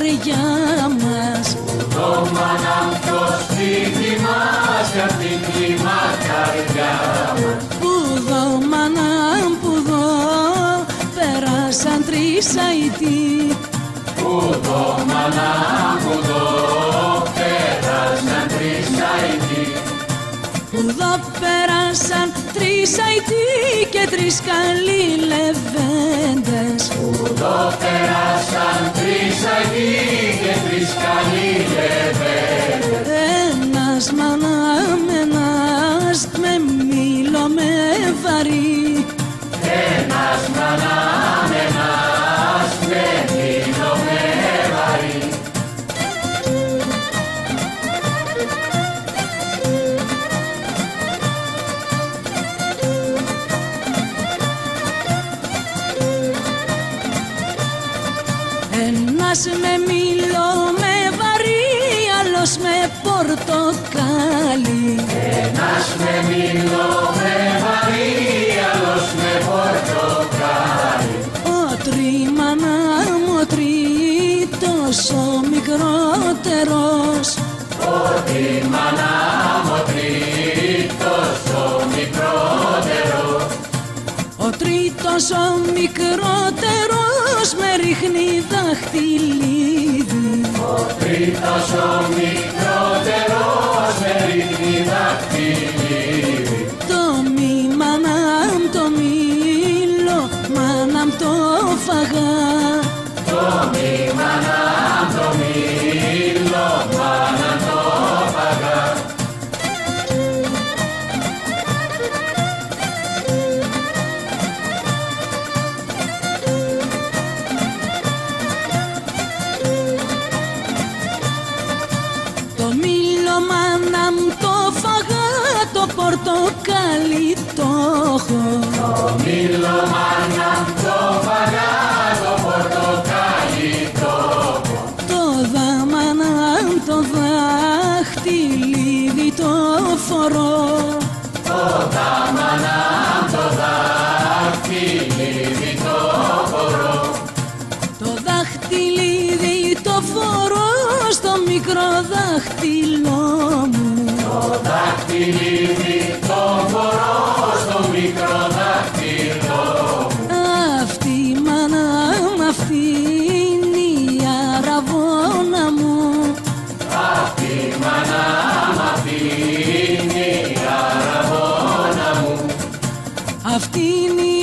γιαγιά μας. Το μάνα το σπίτι μας κι απ' την κλίμα καρδιά μας. Πουδό μάνα πουδό πέρασαν 3 αητοί. Πουδό μάνα πουδό πέρασαν 3 αητοί. Πουδό πέρασαν 3 αητοί και 3 καλοί λεβέντες. Πουδό πέρασαν 3 αητοί και 3 καλοί λεβέντες. Ένας μάνα με ένας με μήλο με βαρύ. Ένας μάνα με ένας με μήλο με βαρύ. Ένας με μήλο με βαρύ, άλλος με πορτοκάλι. Ένας με μήλο με βαρύ, άλλος με πορτοκάλι. Ο τρίμανα μου ο τρίτος ο μικρότερος. Ο τρίμανα μου ο τρίτος ο μικρότερος. Ο τρίτος ο μικρότερος με ρίχνει δαχτυλίδι. Ο τρίτος ο μικρότερος με ρίχνει δαχτυλίδι. Το μη μάναμ το μήλο, μάναμ το φαγά. Το μη μάναμ το μήλο, μάναμ το φαγά. Το μήλο μάναμ το φαγά, το πορτοκάλι το έχω. Το μήλο μάναμ το φαγά, το πορτοκάλι το έχω. Το δαμανάμ το δάχτυλίδι το φορώ. Το δαμανάμ το δάχτυλίδι το φορώ. Το δάχτυλίδι το φορώ στο μικρό δάχτυλό μου. Το δάχτυλίδι το φορώ στο μικρό δάχτυλό μου. Αυτή η μάνα μ' αυτή είναι η αραβώνα μου. Αυτή η μάνα μ' αυτή είναι η αραβώνα μου. Αυτή είναι η